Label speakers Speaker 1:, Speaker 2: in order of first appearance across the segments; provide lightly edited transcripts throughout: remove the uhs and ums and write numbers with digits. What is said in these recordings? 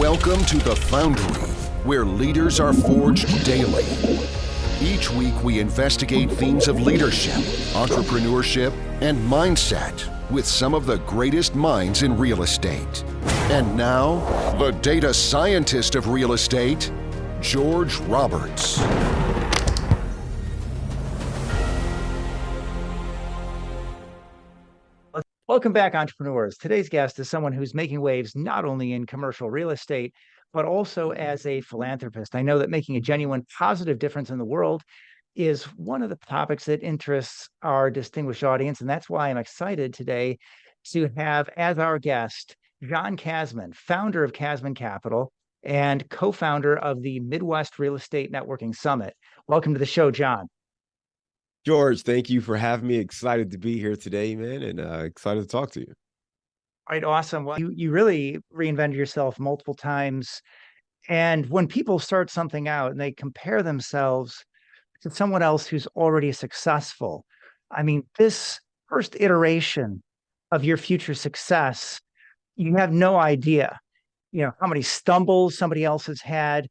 Speaker 1: Welcome to The Foundry, where leaders are forged daily. Each week we investigate themes of leadership, entrepreneurship, and mindset with some of the greatest minds in real estate. And now, the data scientist of real estate, George Roberts.
Speaker 2: Welcome back, entrepreneurs. Today's guest is someone who's making waves not only in commercial real estate, but also as a philanthropist. I know that making a genuine positive difference in the world is one of the topics that interests our distinguished audience, and that's why I'm excited today to have as our guest John Casmon, founder of Casmon Capital and co-founder of the Midwest Real Estate Networking Summit. Welcome to the show, John.
Speaker 3: George, thank you for having me. Excited to be here today, man, and excited to talk to you.
Speaker 2: All right, awesome. Well, you really reinvented yourself multiple times. And when people start something out and they compare themselves to someone else who's already successful, I mean, this first iteration of your future success, you have no idea, how many stumbles somebody else has had,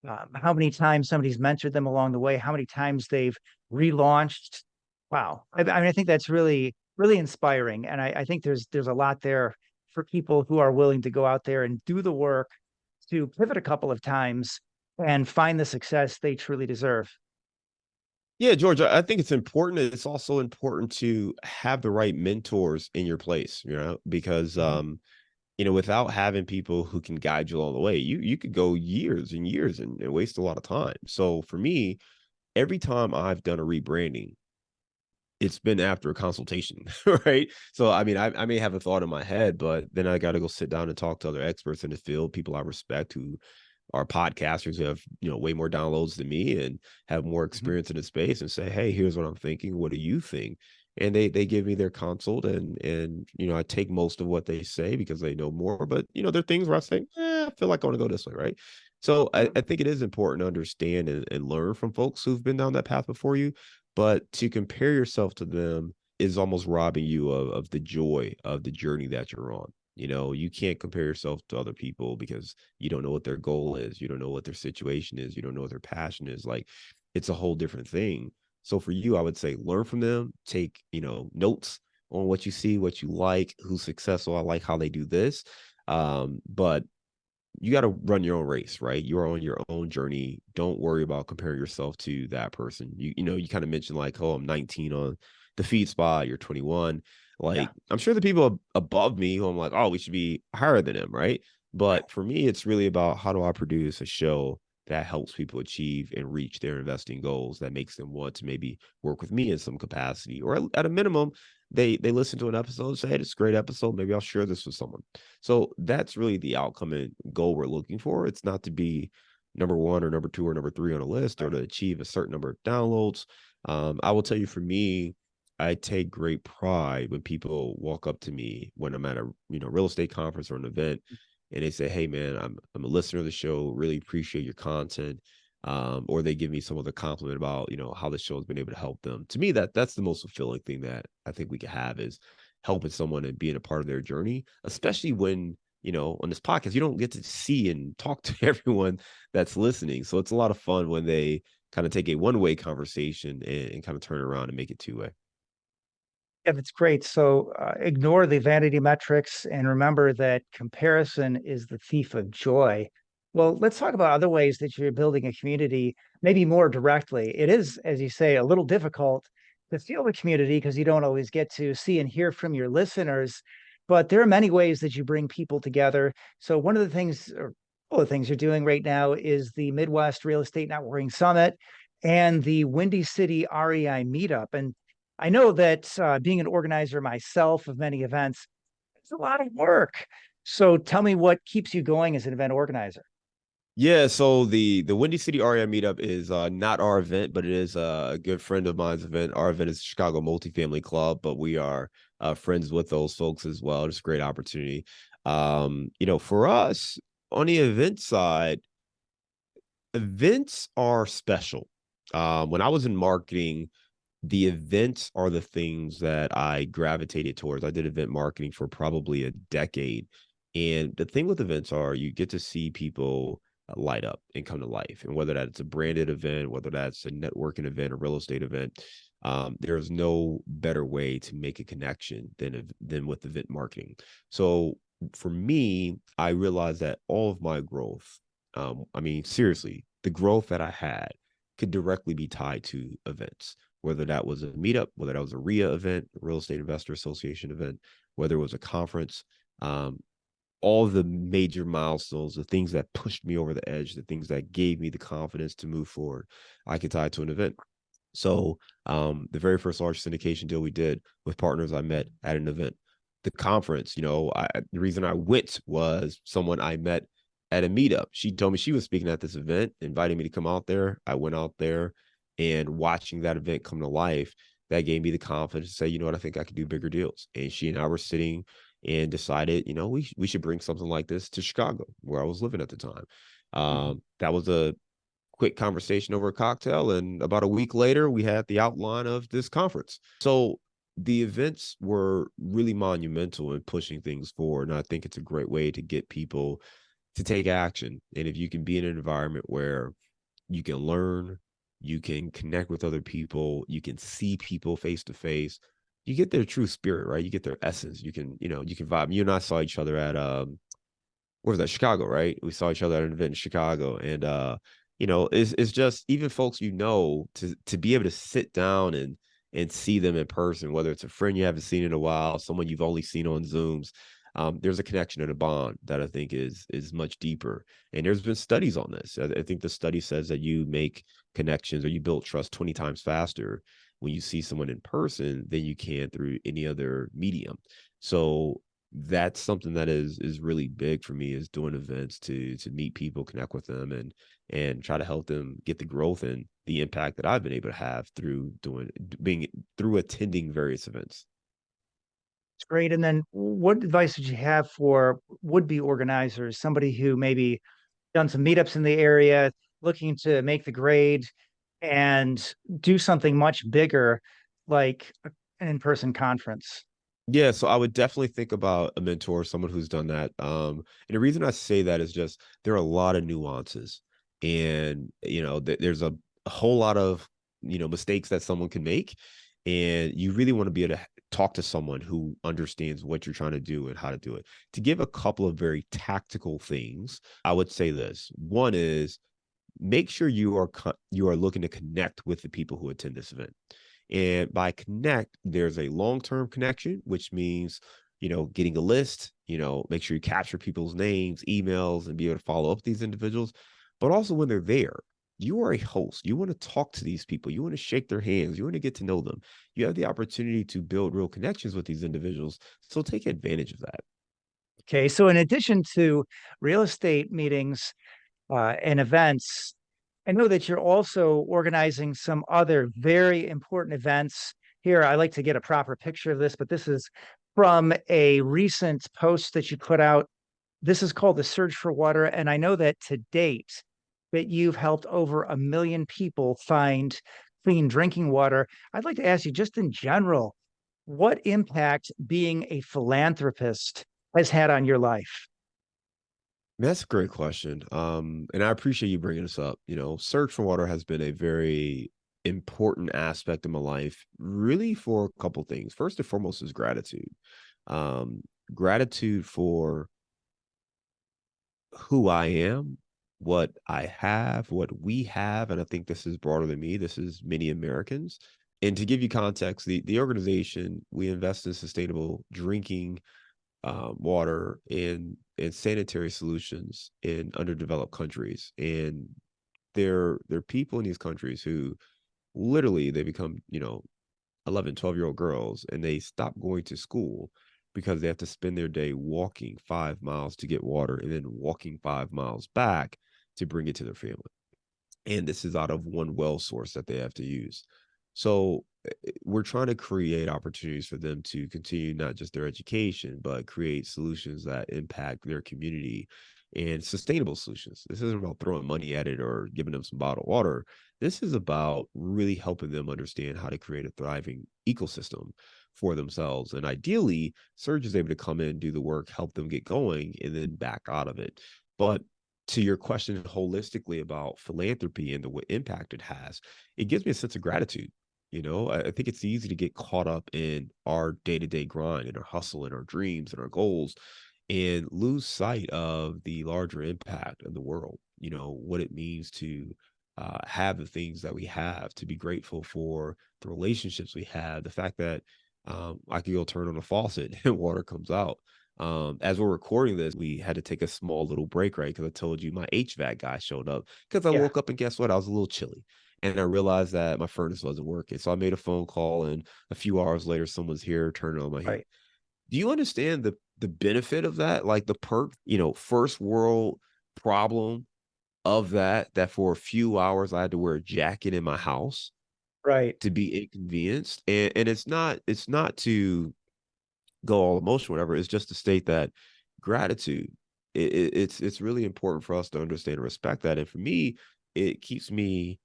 Speaker 2: how many times somebody's mentored them along the way, how many times they've relaunched. Wow. I mean, I think that's really, really inspiring. And I think there's a lot there for people who are willing to go out there and do the work to pivot a couple of times and find the success they truly deserve.
Speaker 3: Yeah, George, I think it's important. It's also important to have the right mentors in your place, because, without having people who can guide you along the way, you could go years and years and waste a lot of time. So for me, every time I've done a rebranding, it's been after a consultation, right? So, I mean, I may have a thought in my head, but then I got to go sit down and talk to other experts in the field, people I respect who are podcasters who have, way more downloads than me and have more experience in the space, and say, hey, here's what I'm thinking. What do you think? And they give me their consult, and I take most of what they say because they know more. But, there are things where I say, I feel like I want to go this way, right? So I think it is important to understand and learn from folks who've been down that path before you. But to compare yourself to them is almost robbing you of the joy of the journey that you're on. You can't compare yourself to other people because you don't know what their goal is. You don't know what their situation is. You don't know what their passion is. Like, it's a whole different thing. So for you, I would say learn from them, take, notes on what you see, what you like, who's successful. I like how they do this. But you got to run your own race, right? You're on your own journey. Don't worry about comparing yourself to that person. You kind of mentioned like, oh, I'm 19 on the feed spot. You're 21. Like, I'm sure the people above me who I'm like, oh, we should be higher than him, right? But for me, it's really about how do I produce a show that helps people achieve and reach their investing goals, that makes them want to maybe work with me in some capacity, or at a minimum, they listen to an episode and say, hey, it's a great episode. Maybe I'll share this with someone. So that's really the outcome and goal we're looking for. It's not to be number one or number two or number three on a list, or to achieve a certain number of downloads. I will tell you, for me, I take great pride when people walk up to me when I'm at a real estate conference or an event, and they say, hey, man, I'm a listener of the show, really appreciate your content. Or they give me some other compliment about, how the show has been able to help them. To me, that's the most fulfilling thing that I think we can have, is helping someone and being a part of their journey, especially when, on this podcast, you don't get to see and talk to everyone that's listening. So it's a lot of fun when they kind of take a one-way conversation and kind of turn around and make it two-way.
Speaker 2: Yeah, that's great. So ignore the vanity metrics and remember that comparison is the thief of joy. Well, let's talk about other ways that you're building a community, maybe more directly. It is, as you say, a little difficult to feel the community because you don't always get to see and hear from your listeners, but there are many ways that you bring people together. So one of the things, or all the things you're doing right now, is the Midwest Real Estate Networking Summit and the Windy City REI Meetup. And I know that being an organizer myself of many events, it's a lot of work. So tell me what keeps you going as an event organizer.
Speaker 3: Yeah, so the Windy City REI meetup is not our event, but it is a good friend of mine's event. Our event is Chicago Multifamily Club, but we are friends with those folks as well. It's a great opportunity. For us on the event side, events are special. When I was in marketing, the events are the things that I gravitated towards. I did event marketing for probably a decade. And the thing with events are you get to see people light up and come to life. And whether that's a branded event, whether that's a networking event, a real estate event, there's no better way to make a connection than with event marketing. So for me, I realized that all of my growth, I mean, seriously, the growth that I had could directly be tied to events, whether that was a meetup, whether that was a RIA event, Real Estate Investor Association event, whether it was a conference, um, all the major milestones, the things that pushed me over the edge, the things that gave me the confidence to move forward, I could tie to an event. So the very first large syndication deal we did with partners I met at an event. The conference, the reason I went was someone I met at a meetup. She told me she was speaking at this event, inviting me to come out there. I went out there, and watching that event come to life, that gave me the confidence to say, you know what, I think I could do bigger deals. And she and I were sitting and decided, we should bring something like this to Chicago, where I was living at the time. That was a quick conversation over a cocktail, and about a week later we had the outline of this conference. So the events were really monumental in pushing things forward, and I think it's a great way to get people to take action. And if you can be in an environment where you can learn, you can connect with other people, you can see people face to face, you get their true spirit, right? You get their essence. You can vibe. You and I saw each other at where was that? Chicago, right? We saw each other at an event in Chicago. And it's just, even folks, to be able to sit down and see them in person, whether it's a friend you haven't seen in a while, someone you've only seen on Zooms. There's a connection and a bond that I think is much deeper. And there's been studies on this. I think the study says that you make connections, or you build trust 20 times faster when you see someone in person than you can through any other medium. So that's something that is really big for me, is doing events to meet people, connect with them, and try to help them get the growth and the impact that I've been able to have through attending various events.
Speaker 2: It's great. And then what advice would you have for would-be organizers, somebody who maybe done some meetups in the area, looking to make the grade and do something much bigger, like an in-person conference?
Speaker 3: Yeah, so I would definitely think about a mentor, someone who's done that. And the reason I say that is just there are a lot of nuances, and there's a whole lot of mistakes that someone can make, and you really want to be able to talk to someone who understands what you're trying to do and how to do it. To give a couple of very tactical things, I would say this. One is, make sure you are looking to connect with the people who attend this event. And by connect, there's a long-term connection, which means, getting a list, make sure you capture people's names, emails, and be able to follow up with these individuals. But also, when they're there, you are a host. You want to talk to these people. You want to shake their hands. You want to get to know them. You have the opportunity to build real connections with these individuals. So take advantage of that.
Speaker 2: Okay, so in addition to real estate meetings and events, I know that you're also organizing some other very important events. Here, I like to get a proper picture of this, but this is from a recent post that you put out. This is called the Surge for Water, and I know that to date that you've helped over 1 million people find clean drinking water. I'd like to ask you, just in general, what impact being a philanthropist has had on your life?
Speaker 3: That's a great question. And I appreciate you bringing this up. Search for Water has been a very important aspect of my life, really, for a couple things. First and foremost is gratitude. Um, Gratitude for who I am, what I have, what we have. And I think this is broader than me. This is many Americans. And to give you context, the organization, we invest in sustainable drinking water and sanitary solutions in underdeveloped countries. And there are people in these countries who literally, they become 11, 12-year-old girls, and they stop going to school because they have to spend their day walking 5 miles to get water, and then walking 5 miles back to bring it to their family. And this is out of one well source that they have to use. So we're trying to create opportunities for them to continue not just their education, but create solutions that impact their community, and sustainable solutions. This isn't about throwing money at it or giving them some bottled water. This is about really helping them understand how to create a thriving ecosystem for themselves. And ideally, Serge is able to come in, do the work, help them get going, and then back out of it. But to your question holistically about philanthropy and the impact it has, it gives me a sense of gratitude. I think it's easy to get caught up in our day-to-day grind and our hustle and our dreams and our goals and lose sight of the larger impact of the world, what it means to have the things that we have, to be grateful for the relationships we have, the fact that I can go turn on a faucet and water comes out. As we're recording this, we had to take a small little break, right? Because I told you my HVAC guy showed up because I woke up and guess what? I was a little chilly. And I realized that my furnace wasn't working. So I made a phone call, and a few hours later, someone's here turning on my heat.
Speaker 2: Right.
Speaker 3: Do you understand the benefit of that? Like the perk, first world problem of that for a few hours I had to wear a jacket in my house,
Speaker 2: Right.
Speaker 3: to be inconvenienced. And it's not to go all emotional, whatever. It's just to state that gratitude, it's really important for us to understand and respect that. And for me, it keeps me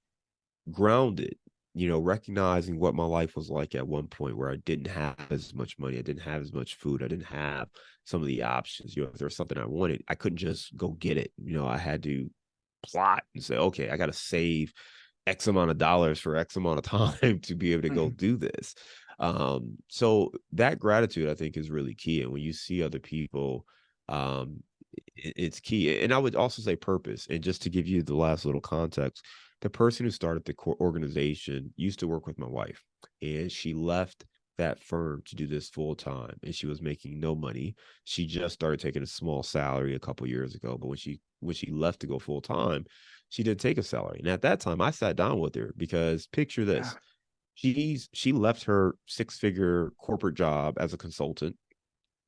Speaker 3: grounded, recognizing what my life was like at one point where I didn't have as much money, I didn't have as much food, I didn't have some of the options. If there was something I wanted, I couldn't just go get it. I had to plot and say, okay, I got to save X amount of dollars for X amount of time to be able to go do this. So that gratitude, I think, is really key. And when you see other people, it's key. And I would also say purpose. And just to give you the last little context, the person who started the organization used to work with my wife, and she left that firm to do this full time, and she was making no money. She just started taking a small salary a couple years ago, but when she left to go full time, she didn't take a salary. And at that time, I sat down with her because picture this: she left her 6-figure corporate job as a consultant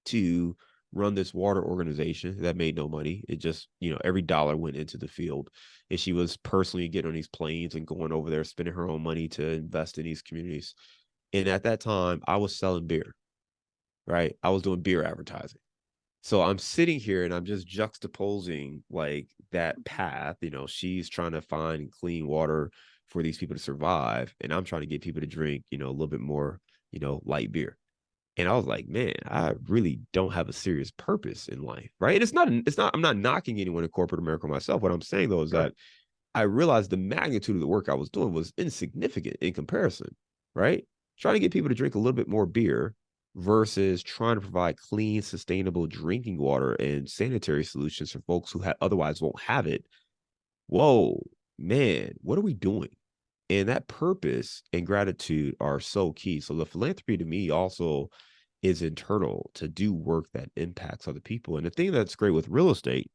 Speaker 3: to run this water organization that made no money. It just, every dollar went into the field. And she was personally getting on these planes and going over there, spending her own money to invest in these communities. And at that time, I was selling beer, right? I was doing beer advertising. So I'm sitting here and I'm just juxtaposing like that path. She's trying to find clean water for these people to survive, and I'm trying to get people to drink, a little bit more, light beer. And I was like, man, I really don't have a serious purpose in life, right? And I'm not knocking anyone in corporate America myself. What I'm saying though is that I realized the magnitude of the work I was doing was insignificant in comparison, right? Trying to get people to drink a little bit more beer versus trying to provide clean, sustainable drinking water and sanitary solutions for folks who otherwise won't have it. Whoa, man, what are we doing? And that purpose and gratitude are so key. So the philanthropy to me also is internal, to do work that impacts other people. And the thing that's great with real estate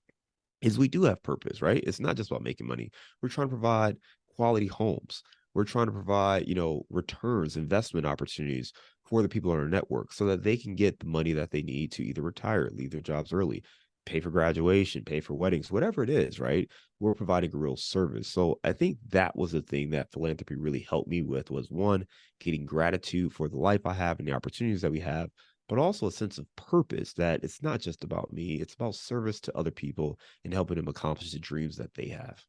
Speaker 3: is we do have purpose, right? It's not just about making money. We're trying to provide quality homes. We're trying to provide, returns, investment opportunities for the people on our network so that they can get the money that they need to either retire, leave their jobs early, pay for graduation, pay for weddings, whatever it is, right? We're providing a real service. So I think that was the thing that philanthropy really helped me with, was one, getting gratitude for the life I have and the opportunities that we have, but also a sense of purpose, that it's not just about me, it's about service to other people and helping them accomplish the dreams that they have.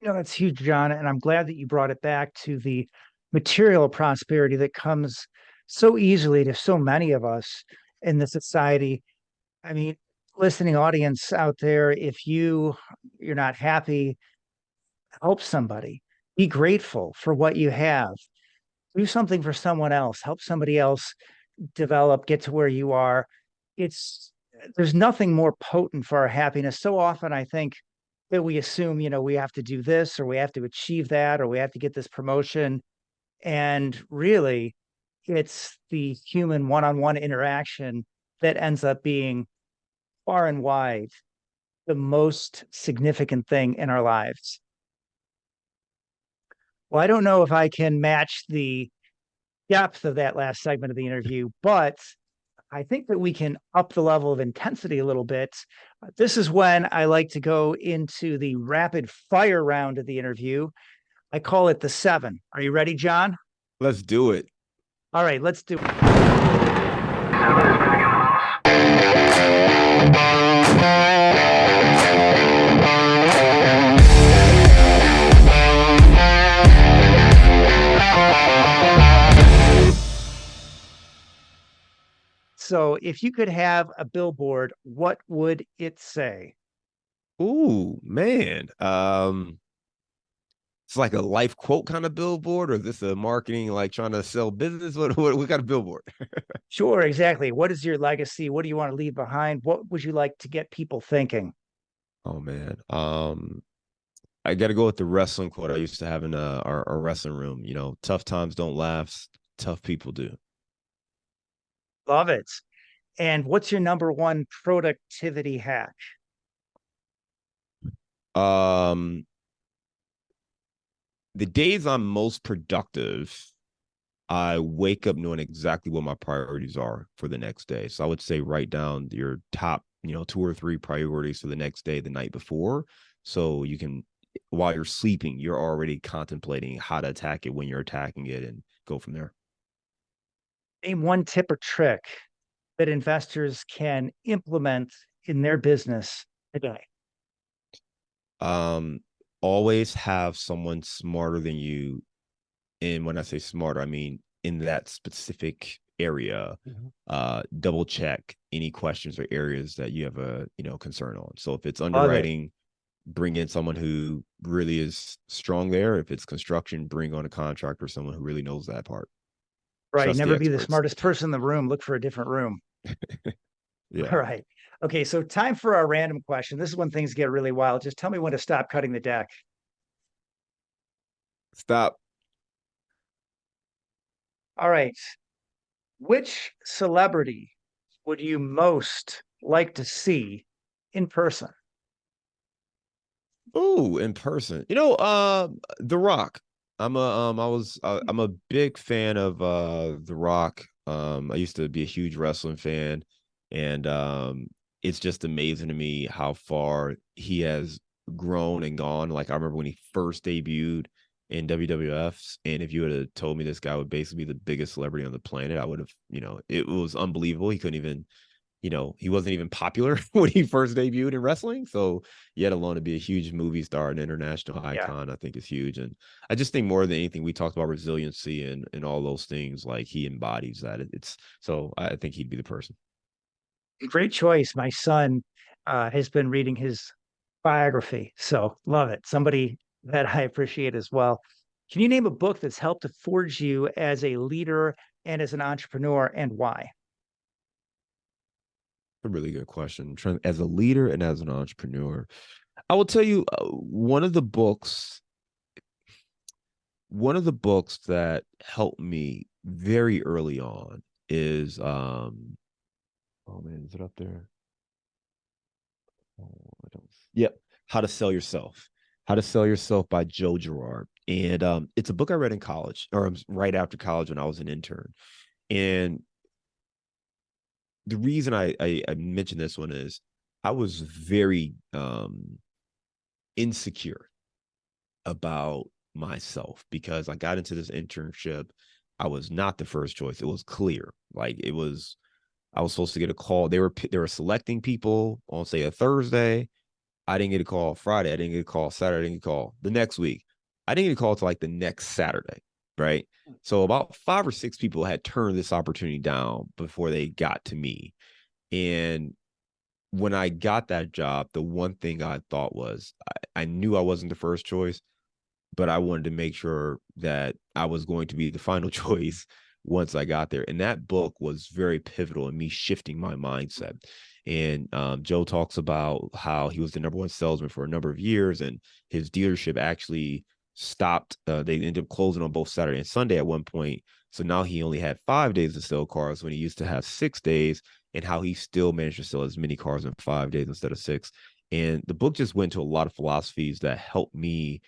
Speaker 2: That's huge, John. And I'm glad that you brought it back to the material prosperity that comes so easily to so many of us in the society. I mean, listening audience out there, if you're not happy, help somebody. Be grateful for what you have. Do something for someone else. Help somebody else develop, get to where you are. There's nothing more potent for our happiness. So often I think that we assume, we have to do this, or we have to achieve that, or we have to get this promotion. And really, it's the human one-on-one interaction that ends up being far and wide the most significant thing in our lives. Well, I don't know if I can match the depth of that last segment of the interview, but I think that we can up the level of intensity a little bit. This is when I like to go into the rapid fire round of the interview. I call it the 7. Are you ready, John?
Speaker 3: Let's do it.
Speaker 2: All right, let's do it. So if you could have a billboard, what would it say?
Speaker 3: Ooh, man. It's like a life quote kind of billboard, or is this a marketing, like trying to sell business? What kind of billboard?
Speaker 2: Sure, exactly. What is your legacy? What do you want to leave behind? What would you like to get people thinking?
Speaker 3: Oh man. I got to go with the wrestling quote I used to have in our wrestling room. You know, tough times don't last, tough people do.
Speaker 2: Love it. And what's your number one productivity hack?
Speaker 3: Um, the days I'm most productive, I wake up knowing exactly what my priorities are for the next day. So I would say write down your top, 2 or 3 priorities for the next day, the night before. So you can, while you're sleeping, you're already contemplating how to attack it when you're attacking it and go from there.
Speaker 2: Name one tip or trick that investors can implement in their business today.
Speaker 3: Um, Always have someone smarter than you. And when I say smarter, I mean in that specific area. Double check any questions or areas that you have a concern on. So if it's
Speaker 2: Love it.
Speaker 3: underwriting, bring in someone who really is strong there. If it's construction, bring on a contractor, someone who really knows that part.
Speaker 2: Right.
Speaker 3: Trust the
Speaker 2: Never be the
Speaker 3: experts.
Speaker 2: smartest person in the room. Look for a different room.
Speaker 3: Yeah.
Speaker 2: All right. Okay. So time for our random question. This is when things get really wild. Just tell me when to stop cutting the deck.
Speaker 3: Stop.
Speaker 2: All right. Which celebrity would you most like to see in person?
Speaker 3: Oh, in person. The Rock. I'm a big fan of The Rock. I used to be a huge wrestling fan, and it's just amazing to me how far he has grown and gone. Like I remember when he first debuted in WWF, and if you would have told me this guy would basically be the biggest celebrity on the planet, I would have, it was unbelievable. He couldn't even, he wasn't even popular when he first debuted in wrestling. So yet alone to be a huge movie star, an international
Speaker 2: Yeah.
Speaker 3: icon, I think is huge. And I just think more than anything, we talked about resiliency and all those things, like he embodies that. It's so I think he'd be the person.
Speaker 2: Great choice. My son has been reading his biography. So love it. Somebody that I appreciate as well. Can you name a book that's helped to forge you as a leader and as an entrepreneur and why?
Speaker 3: A really good question. As a leader and as an entrepreneur, I will tell you one of the books that helped me very early on is oh man, is it up there? Oh, I don't. Yep. How to Sell Yourself. How to Sell Yourself by Joe Girard. And it's a book I read in college, or right after college when I was an intern. And the reason I mentioned this one is I was very insecure about myself because I got into this internship. I was not the first choice. It was clear. Like I was supposed to get a call. They were selecting people on, say, a Thursday. I didn't get a call Friday. I didn't get a call Saturday. I didn't get a call the next week. I didn't get a call to like the next Saturday, right? So about 5 or 6 people had turned this opportunity down before they got to me. And when I got that job, the one thing I thought was I knew I wasn't the first choice, but I wanted to make sure that I was going to be the final choice once I got there. And that book was very pivotal in me shifting my mindset. And Joe talks about how he was the number one salesman for a number of years, and his dealership actually stopped. They ended up closing on both Saturday and Sunday at one point. So now he only had 5 days to sell cars when he used to have 6 days, and how he still managed to sell as many cars in 5 days instead of 6. And the book just went to a lot of philosophies that helped me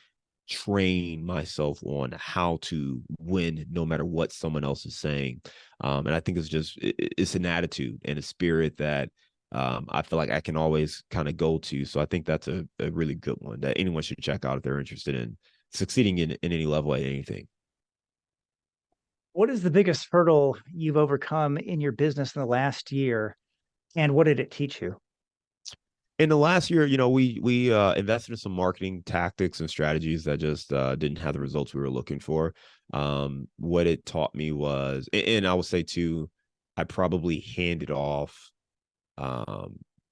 Speaker 3: train myself on how to win no matter what someone else is saying. And I think it's an attitude and a spirit that I feel like I can always kind of go to. So I think that's a really good one that anyone should check out if they're interested in succeeding in any level at anything.
Speaker 2: What is the biggest hurdle you've overcome in your business in the last year, and what did it teach you?
Speaker 3: In the last year, we invested in some marketing tactics and strategies that just didn't have the results we were looking for. What it taught me was, and I would say too, I probably handed off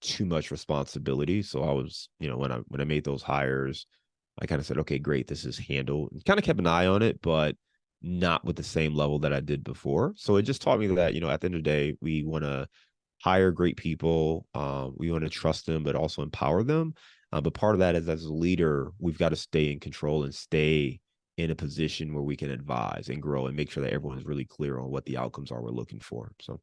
Speaker 3: too much responsibility. So I was, when I made those hires, I kind of said, okay, great, this is handled. Kind of kept an eye on it, but not with the same level that I did before. So it just taught me that, at the end of the day, we want to hire great people. We want to trust them, but also empower them. But part of that is, as a leader, we've got to stay in control and stay in a position where we can advise and grow and make sure that everyone's really clear on what the outcomes are we're looking for. So,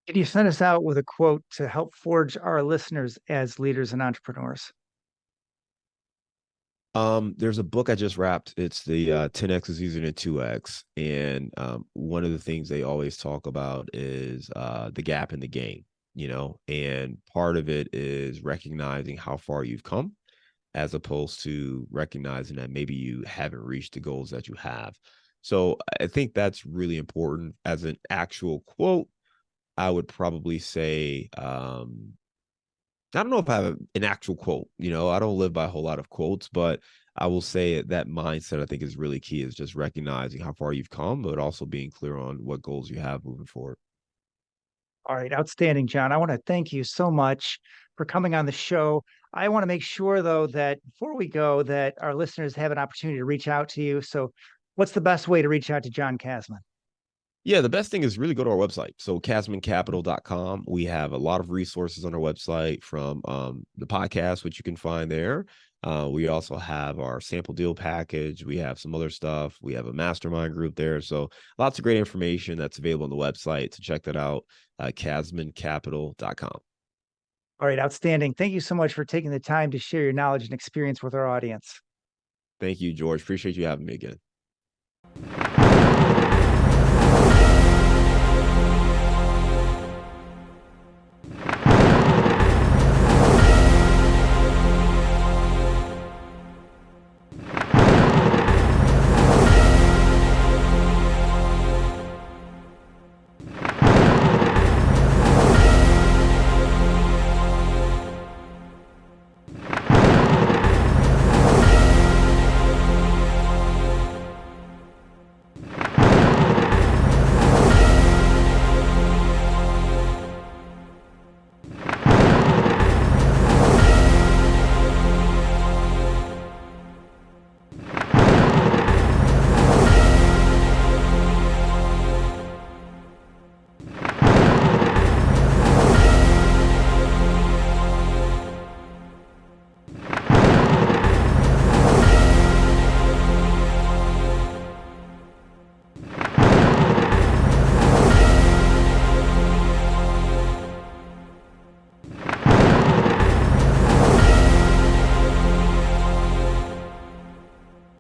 Speaker 2: can you send us out with a quote to help forge our listeners as leaders and entrepreneurs?
Speaker 3: There's a book I just wrapped. It's the 10x is easier than 2x. And one of the things they always talk about is the gap in the game, and part of it is recognizing how far you've come, as opposed to recognizing that maybe you haven't reached the goals that you have. So I think that's really important. As an actual quote, I would probably say, I don't know if I have an actual quote, I don't live by a whole lot of quotes, but I will say that mindset I think is really key, is just recognizing how far you've come, but also being clear on what goals you have moving forward.
Speaker 2: All right, outstanding, John. I want to thank you so much for coming on the show. I want to make sure, though, that before we go, that our listeners have an opportunity to reach out to you. So what's the best way to reach out to John Casmon?
Speaker 3: Yeah, the best thing is really go to our website. So CasmonCapital.com. We have a lot of resources on our website, from the podcast, which you can find there. We also have our sample deal package. We have some other stuff. We have a mastermind group there. So lots of great information that's available on the website. To check that out, CasmonCapital.com.
Speaker 2: All right, outstanding. Thank you so much for taking the time to share your knowledge and experience with our audience.
Speaker 3: Thank you, George. Appreciate you having me again.